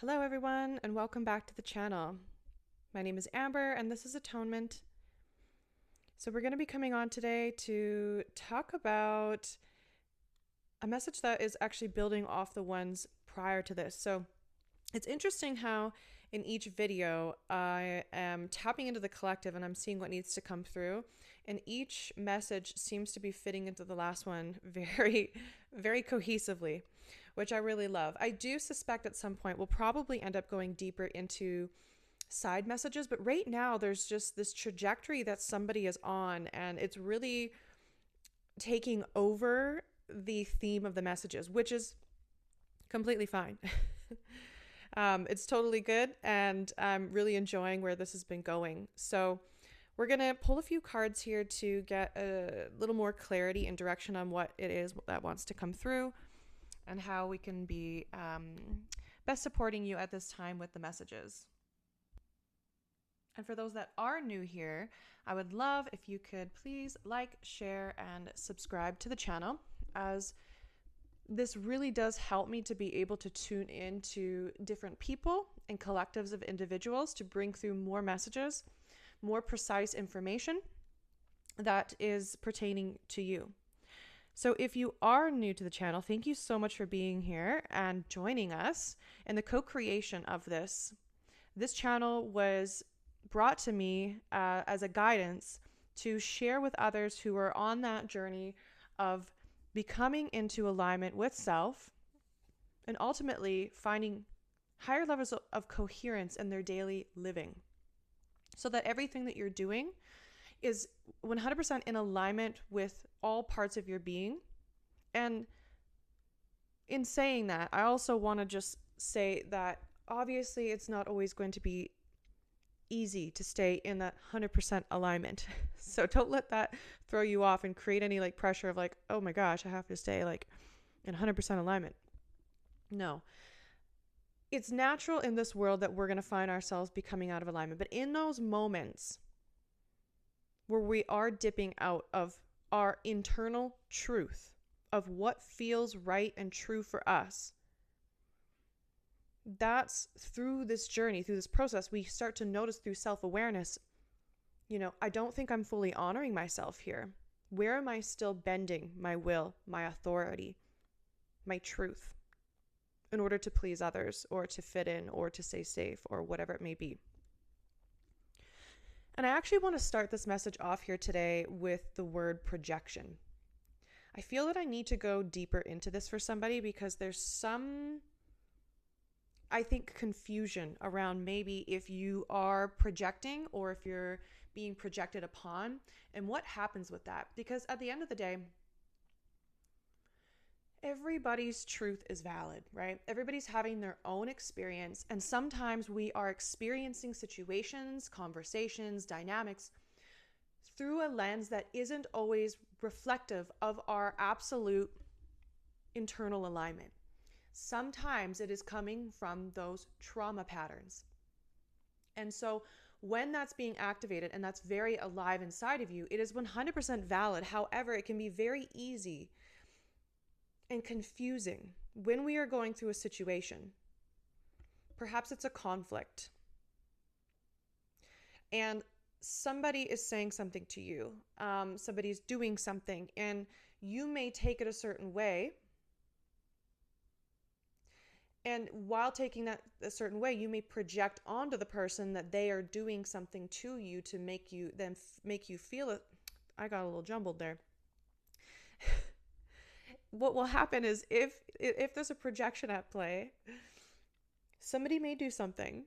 Hello, everyone, and welcome back to the channel. My name is Amber, and this is Atonement. So, we're going to be coming on today to talk about a message that is actually building off the ones prior to this. So, it's interesting how in each video I am tapping into the collective and I'm seeing what needs to come through. And each message seems to be fitting into the last one very, very cohesively, which I really love. I do suspect at some point we'll probably end up going deeper into side messages, but right now there's just this trajectory that somebody is on, and it's really taking over the theme of the messages, which is completely fine. It's totally good, and I'm really enjoying where this has been going. So, we're going to pull a few cards here to get a little more clarity and direction on what it is that wants to come through and how we can be best supporting you at this time with the messages. And for those that are new here, I would love if you could please like, share, and subscribe to the channel, as this really does help me to be able to tune into different people and collectives of individuals to bring through more messages, more precise information that is pertaining to you. So if you are new to the channel, thank you so much for being here and joining us in the co-creation of this. This channel was brought to me as a guidance to share with others who are on that journey of becoming into alignment with self and ultimately finding higher levels of coherence in their daily living, so that everything that you're doing is 100% in alignment with all parts of your being. And in saying that, I also want to just say that obviously it's not always going to be easy to stay in that 100% alignment. So don't let that throw you off and create any pressure of oh my gosh, I have to stay in 100% alignment. No. It's natural in this world that we're going to find ourselves becoming out of alignment. But in those moments where we are dipping out of our internal truth of what feels right and true for us, that's through this journey, through this process, we start to notice through self-awareness, I don't think I'm fully honoring myself here. Where am I still bending my will, my authority, my truth in order to please others or to fit in or to stay safe or whatever it may be? And I actually want to start this message off here today with the word projection. I feel that I need to go deeper into this for somebody because there's some, I think, confusion around maybe if you are projecting or if you're being projected upon and what happens with that. Because at the end of the day, everybody's truth is valid, right? Everybody's having their own experience. And sometimes we are experiencing situations, conversations, dynamics through a lens that isn't always reflective of our absolute internal alignment. Sometimes it is coming from those trauma patterns. And so when that's being activated and that's very alive inside of you, it is 100% valid. However, it can be very easy and confusing when we are going through a situation. Perhaps it's a conflict and somebody is saying something to you, somebody's doing something, and you may take it a certain way. And while taking that a certain way, you may project onto the person that they are doing something to you to make you feel it. I got a little jumbled there. What will happen is if there's a projection at play, somebody may do something.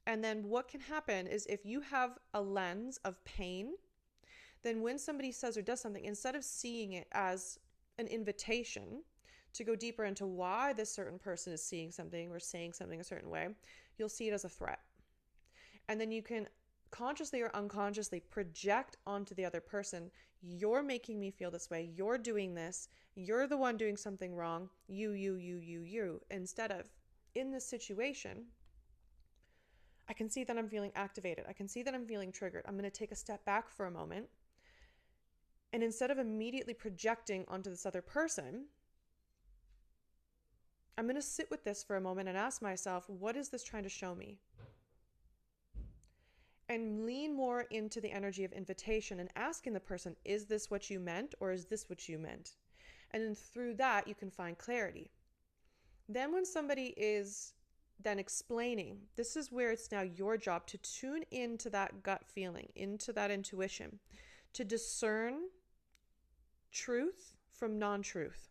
And then what can happen is if you have a lens of pain, then when somebody says or does something, instead of seeing it as an invitation to go deeper into why this certain person is seeing something or saying something a certain way, you'll see it as a threat. And then you can consciously or unconsciously project onto the other person, you're making me feel this way, you're doing this, you're the one doing something wrong, you, instead of, in this situation, I can see that I'm feeling activated. I can see that I'm feeling triggered. I'm going to take a step back for a moment. And instead of immediately projecting onto this other person, I'm going to sit with this for a moment and ask myself, what is this trying to show me? And lean more into the energy of invitation and asking the person, is this what you meant, or is this what you meant? And then through that, you can find clarity. Then when somebody is then explaining, this is where it's now your job to tune into that gut feeling, into that intuition, to discern truth from non-truth.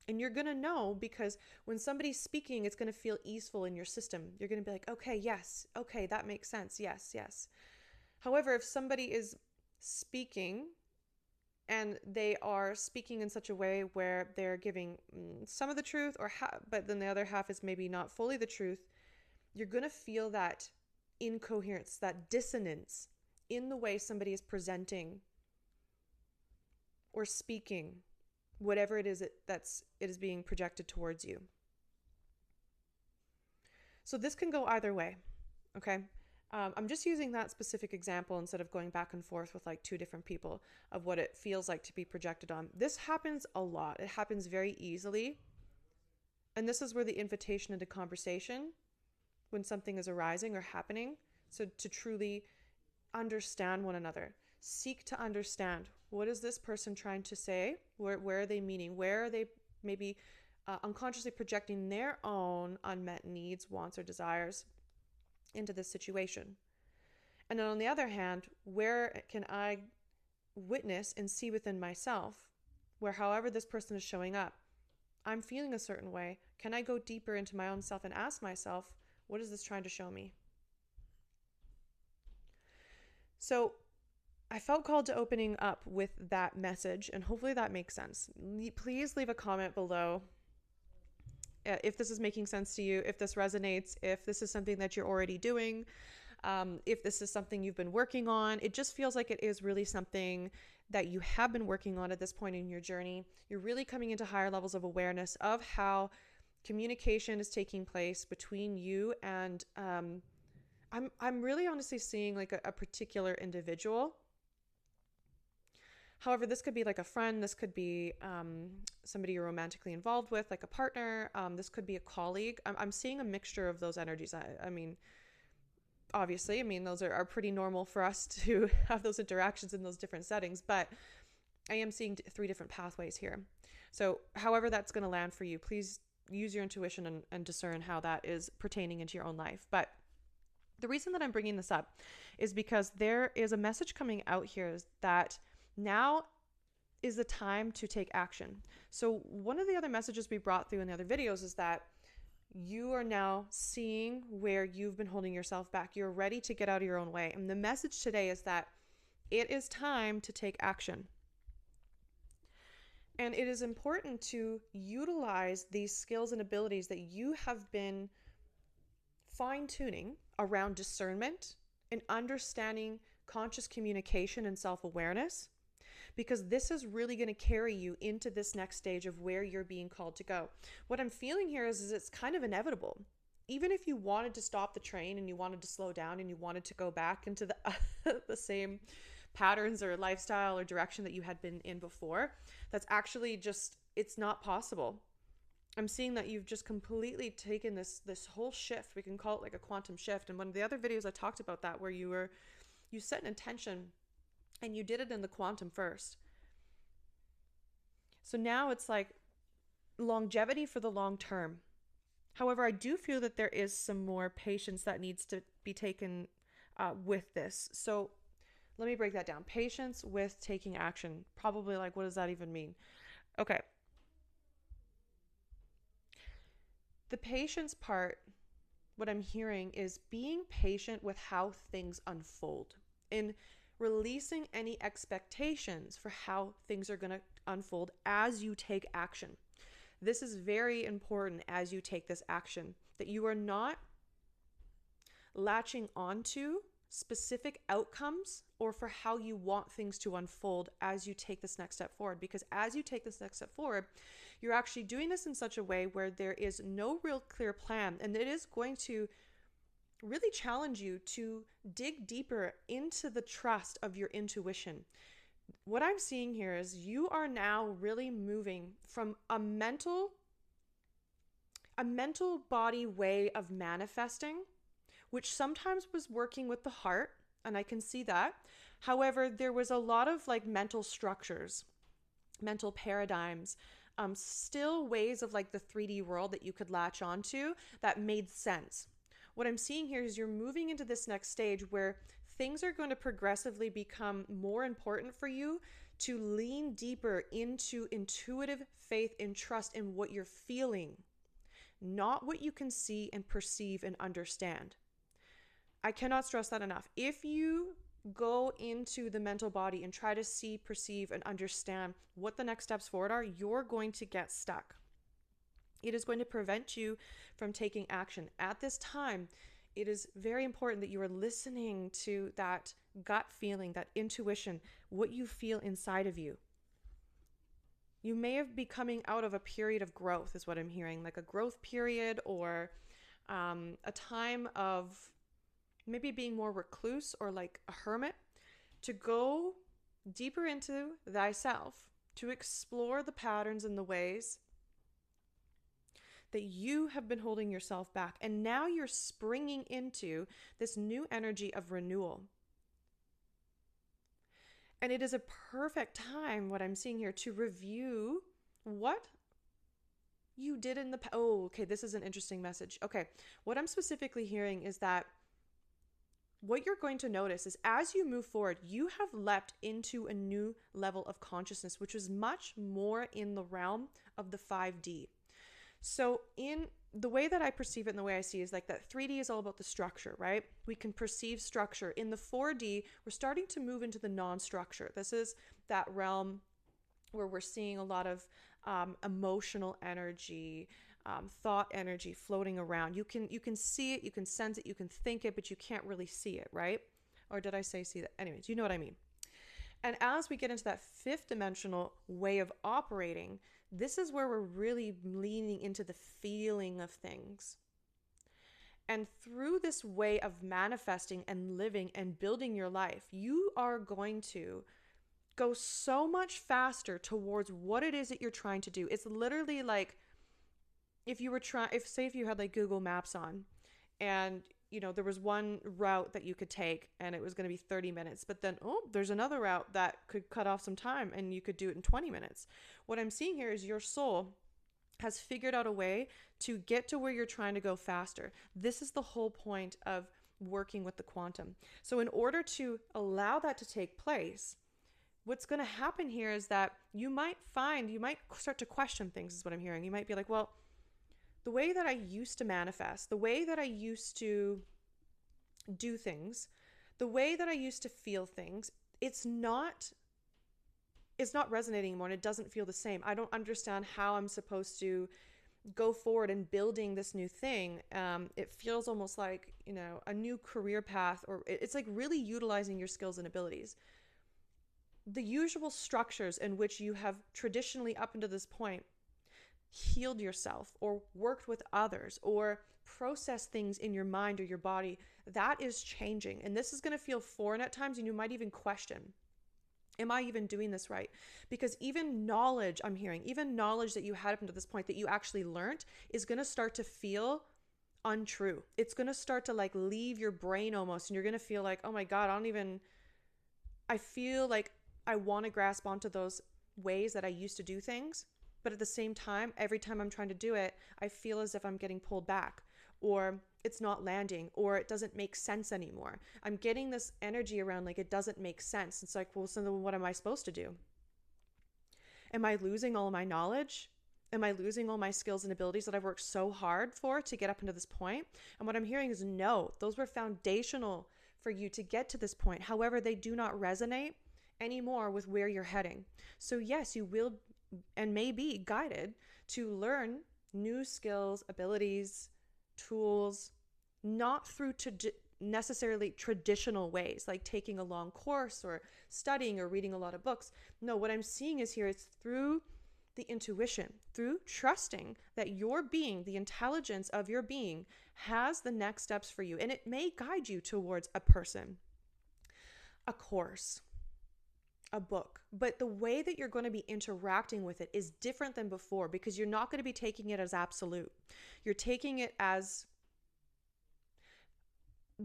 And you're going to know, because when somebody's speaking, it's going to feel easeful in your system. You're going to be like, okay, yes, okay, that makes sense. Yes, yes. However, if somebody is speaking and they are speaking in such a way where they're giving some of the truth, but then the other half is maybe not fully the truth, you're going to feel that incoherence, that dissonance in the way somebody is presenting or speaking whatever it is it is being projected towards you. So this can go either way, okay? I'm just using that specific example instead of going back and forth with like two different people of what it feels like to be projected on. This happens a lot. It happens very easily. And this is where the invitation into conversation, when something is arising or happening, so to truly understand one another, seek to understand, what is this person trying to say? Where are they meaning? Where are they maybe unconsciously projecting their own unmet needs, wants, or desires into this situation? And then on the other hand, where can I witness and see within myself where, however this person is showing up, I'm feeling a certain way? Can I go deeper into my own self and ask myself, what is this trying to show me? So I felt called to opening up with that message, and hopefully that makes sense. Please leave a comment below if this is making sense to you, if this resonates, if this is something that you're already doing, if this is something you've been working on. It just feels like it is really something that you have been working on at this point in your journey. You're really coming into higher levels of awareness of how communication is taking place between you and I'm really honestly seeing like a particular individual. However, this could be like a friend, this could be somebody you're romantically involved with, like a partner, this could be a colleague. I'm seeing a mixture of those energies. I mean, obviously, those are pretty normal for us to have those interactions in those different settings, but I am seeing three different pathways here. So however that's going to land for you, please use your intuition and discern how that is pertaining into your own life. But the reason that I'm bringing this up is because there is a message coming out here that now is the time to take action. So one of the other messages we brought through in the other videos is that you are now seeing where you've been holding yourself back. You're ready to get out of your own way. And the message today is that it is time to take action. And it is important to utilize these skills and abilities that you have been fine-tuning around discernment and understanding conscious communication and self-awareness, because this is really going to carry you into this next stage of where you're being called to go. What I'm feeling here is it's kind of inevitable. Even if you wanted to stop the train and you wanted to slow down and you wanted to go back into the same patterns or lifestyle or direction that you had been in before, that's actually just, it's not possible. I'm seeing that you've just completely taken this whole shift. We can call it like a quantum shift. And one of the other videos I talked about that, where you set an intention and you did it in the quantum first. So now it's like longevity for the long term. However, I do feel that there is some more patience that needs to be taken with this. So let me break that down. Patience with taking action. Probably like, what does that even mean? Okay. The patience part, what I'm hearing is being patient with how things unfold and releasing any expectations for how things are going to unfold as you take action. This is very important as you take this action, that you are not latching onto specific outcomes or for how you want things to unfold as you take this next step forward. Because as you take this next step forward, you're actually doing this in such a way where there is no real clear plan, and it is going to really challenge you to dig deeper into the trust of your intuition. What I'm seeing here is you are now really moving from a mental a mental body way of manifesting, which sometimes was working with the heart, and I can see that. However, there was a lot of like mental structures, mental paradigms, still ways of like the 3D world that you could latch onto that made sense. What I'm seeing here is you're moving into this next stage where things are going to progressively become more important for you to lean deeper into intuitive faith and trust in what you're feeling, not what you can see and perceive and understand. I cannot stress that enough. If you go into the mental body and try to see, perceive, and understand what the next steps forward are, you're going to get stuck. It is going to prevent you from taking action. At this time, it is very important that you are listening to that gut feeling, that intuition, what you feel inside of you. You may have be coming out of a period of growth, is what I'm hearing, like a growth period, or a time of maybe being more recluse or like a hermit, to go deeper into thyself, to explore the patterns and the ways that you have been holding yourself back. And now you're springing into this new energy of renewal. And it is a perfect time, what I'm seeing here, to review what you did in the past. Oh, okay, this is an interesting message. Okay, what I'm specifically hearing is that what you're going to notice is as you move forward, you have leapt into a new level of consciousness, which is much more in the realm of the 5D. So in the way that I perceive it and the way I see it is like that 3D is all about the structure, right? We can perceive structure. In the 4D, we're starting to move into the non-structure. This is that realm where we're seeing a lot of emotional energy, thought energy floating around. You can see it, you can sense it, you can think it, but you can't really see it, right? Or did I say see that? Anyways, you know what I mean. And as we get into that 5th dimensional way of operating, this is where we're really leaning into the feeling of things. And through this way of manifesting and living and building your life, you are going to go so much faster towards what it is that you're trying to do. It's literally like if you had like Google Maps on, and there was one route that you could take and it was going to be 30 minutes, but then, there's another route that could cut off some time and you could do it in 20 minutes. What I'm seeing here is your soul has figured out a way to get to where you're trying to go faster. This is the whole point of working with the quantum. So in order to allow that to take place, what's going to happen here is that you might start to question things, is what I'm hearing. You might be like, well, the way that I used to manifest, the way that I used to do things, the way that I used to feel things, it's not resonating anymore, and it doesn't feel the same. I don't understand how I'm supposed to go forward in building this new thing. It feels almost like, a new career path, or it's like really utilizing your skills and abilities. The usual structures in which you have traditionally up until this point healed yourself or worked with others or processed things in your mind or your body, that is changing. And this is going to feel foreign at times, and you might even question, am I even doing this right? Because even knowledge, I'm hearing, even knowledge that you had up until this point that you actually learned is going to start to feel untrue. It's going to start to like leave your brain almost, and you're going to feel like, oh my God, I feel like I want to grasp onto those ways that I used to do things. But at the same time, every time I'm trying to do it, I feel as if I'm getting pulled back, or it's not landing, or it doesn't make sense anymore. I'm getting this energy around like it doesn't make sense. It's like, well, so then what am I supposed to do? Am I losing all my knowledge? Am I losing all my skills and abilities that I've worked so hard for to get up into this point? And what I'm hearing is no, those were foundational for you to get to this point. However, they do not resonate anymore with where you're heading. So yes, you will and may be guided to learn new skills, abilities, tools, not through necessarily traditional ways, like taking a long course or studying or reading a lot of books. No, what I'm seeing is here, it's through the intuition, through trusting that your being, the intelligence of your being, has the next steps for you. And it may guide you towards a person, a course, a book, but the way that you're going to be interacting with it is different than before, because you're not going to be taking it as absolute. You're taking it as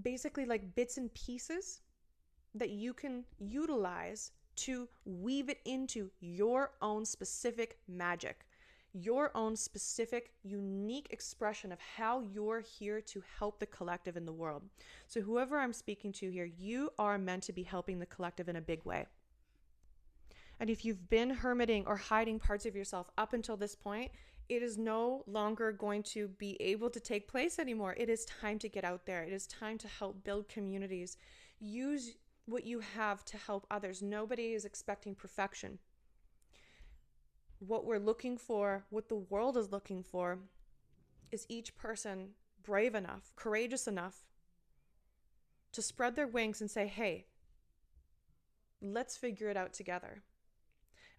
basically like bits and pieces that you can utilize to weave it into your own specific magic, your own specific, unique expression of how you're here to help the collective in the world. So, whoever I'm speaking to here, you are meant to be helping the collective in a big way. And if you've been hermiting or hiding parts of yourself up until this point, it is no longer going to be able to take place anymore. It is time to get out there. It is time to help build communities. Use what you have to help others. Nobody is expecting perfection. What we're looking for, what the world is looking for, is each person brave enough, courageous enough to spread their wings and say, hey, let's figure it out together.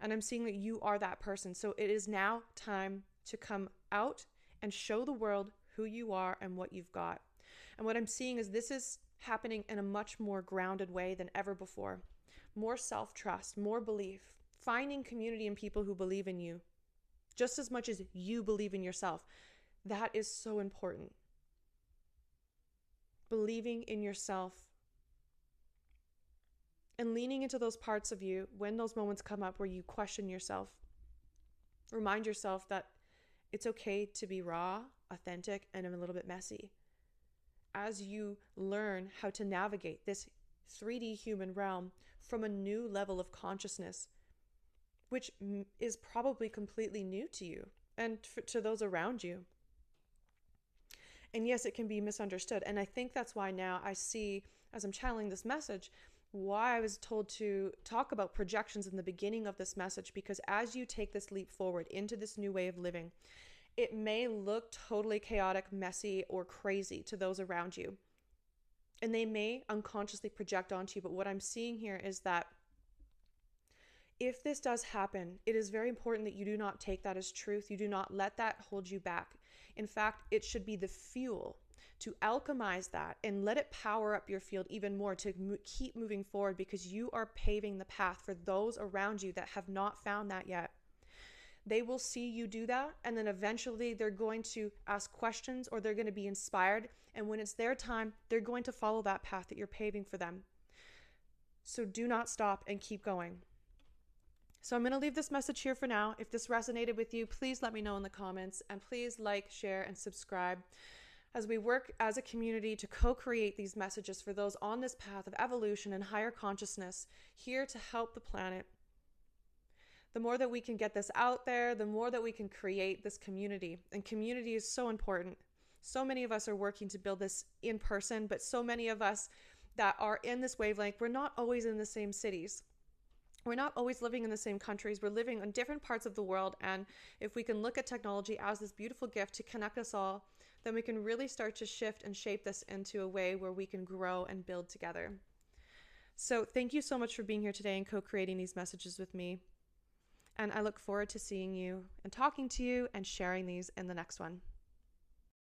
And I'm seeing that you are that person. So it is now time to come out and show the world who you are and what you've got. And what I'm seeing is this is happening in a much more grounded way than ever before. More self-trust, more belief, finding community and people who believe in you just as much as you believe in yourself. That is so important. Believing in yourself and leaning into those parts of you when those moments come up where you question yourself. Remind yourself that it's okay to be raw, authentic, and a little bit messy. As you learn how to navigate this 3D human realm from a new level of consciousness, which is probably completely new to you and to those around you. And yes, it can be misunderstood. And I think that's why now I see, as I'm channeling this message, why I was told to talk about projections in the beginning of this message, because as you take this leap forward into this new way of living, it may look totally chaotic, messy, or crazy to those around you. And they may unconsciously project onto you. But what I'm seeing here is that if this does happen, it is very important that you do not take that as truth. You do not let that hold you back. In fact, it should be the fuel to alchemize that and let it power up your field even more to keep moving forward, because you are paving the path for those around you that have not found that yet. They will see you do that, and then eventually they're going to ask questions or they're going to be inspired. And when it's their time, they're going to follow that path that you're paving for them. So do not stop and keep going. So I'm going to leave this message here for now. If this resonated with you, please let me know in the comments, and please like, share, and subscribe as we work as a community to co-create these messages for those on this path of evolution and higher consciousness, here to help the planet. The more that we can get this out there, the more that we can create this community. And community is so important. So many of us are working to build this in person, but so many of us that are in this wavelength, we're not always in the same cities. We're not always living in the same countries. We're living in different parts of the world. And if we can look at technology as this beautiful gift to connect us all, then we can really start to shift and shape this into a way where we can grow and build together. So thank you so much for being here today and co-creating these messages with me. And I look forward to seeing you and talking to you and sharing these in the next one.